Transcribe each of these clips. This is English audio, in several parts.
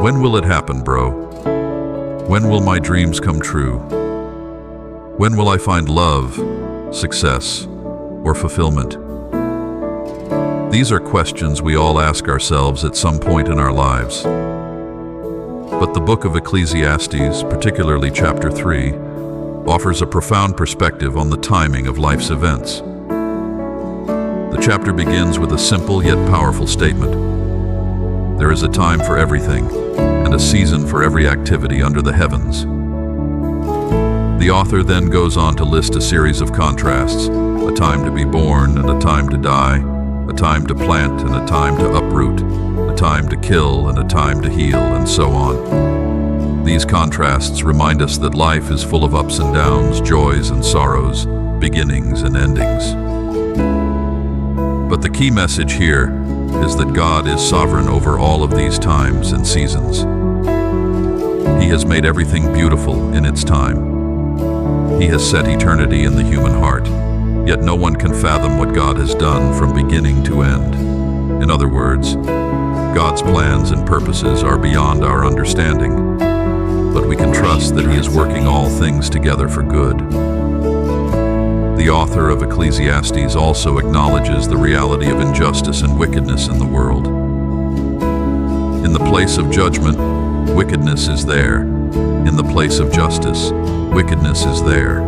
When will it happen, bro? When will my dreams come true? When will I find love, success, or fulfillment? These are questions we all ask ourselves at some point in our lives. But the book of Ecclesiastes, particularly chapter 3, offers a profound perspective on the timing of life's events. The chapter begins with a simple yet powerful statement. There is a time for everything, and a season for every activity under the heavens. The author then goes on to list a series of contrasts, a time to be born and a time to die, a time to plant and a time to uproot, a time to kill and a time to heal, and so on. These contrasts remind us that life is full of ups and downs, joys and sorrows, beginnings and endings. But the key message here is that God is sovereign over all of these times and seasons. He has made everything beautiful in its time. He has set eternity in the human heart, yet no one can fathom what God has done from beginning to end. In other words, God's plans and purposes are beyond our understanding, but we can trust that He is working all things together for good. The author of Ecclesiastes also acknowledges the reality of injustice and wickedness in the world. In the place of judgment, wickedness is there. In the place of justice, wickedness is there.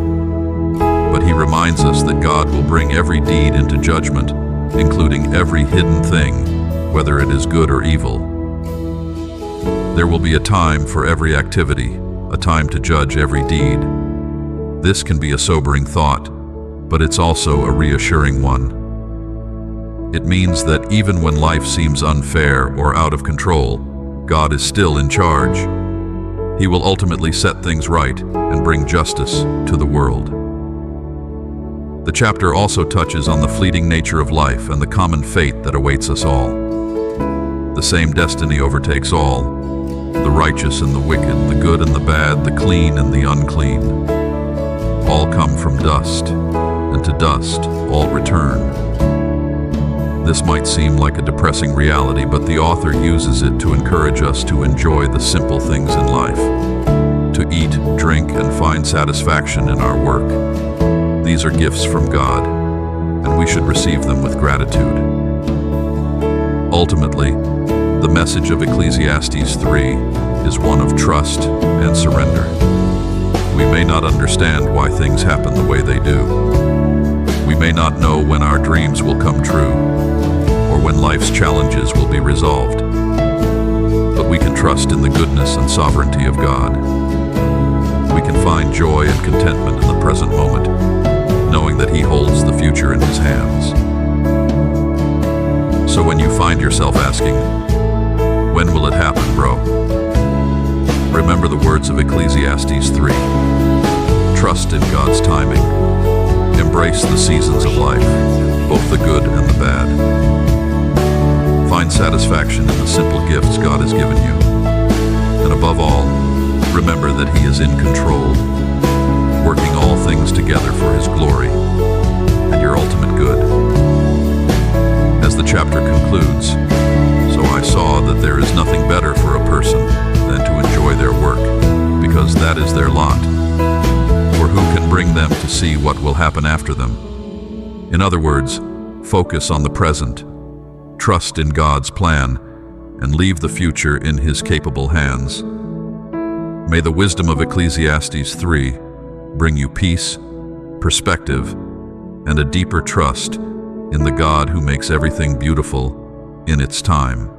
But he reminds us that God will bring every deed into judgment, including every hidden thing, whether it is good or evil. There will be a time for every activity, a time to judge every deed. This can be a sobering thought, but it's also a reassuring one. It means that even when life seems unfair or out of control, God is still in charge. He will ultimately set things right and bring justice to the world. The chapter also touches on the fleeting nature of life and the common fate that awaits us all. The same destiny overtakes all, the righteous and the wicked, the good and the bad, the clean and the unclean. All come from dust, and to dust all return. This might seem like a depressing reality, but the author uses it to encourage us to enjoy the simple things in life, to eat, drink, and find satisfaction in our work. These are gifts from God, and we should receive them with gratitude. Ultimately, the message of Ecclesiastes 3 is one of trust and surrender. We may not understand why things happen the way they do. We may not know when our dreams will come true, or when life's challenges will be resolved. But we can trust in the goodness and sovereignty of God. We can find joy and contentment in the present moment, knowing that He holds the future in His hands. So when you find yourself asking, when will it happen, bro? Remember the words of Ecclesiastes 3. Trust in God's timing. Embrace the seasons of life, both the good and the bad. Find satisfaction in the simple gifts God has given you. And above all, remember that He is in control, working all things together for His glory and your ultimate good. As the chapter concludes, so I saw that there is nothing better for a person than to enjoy their work, because that is their lot. For who can bring them to see what will happen after them? In other words, focus on the present, trust in God's plan, and leave the future in His capable hands. May the wisdom of Ecclesiastes 3 bring you peace, perspective, and a deeper trust in the God who makes everything beautiful in its time.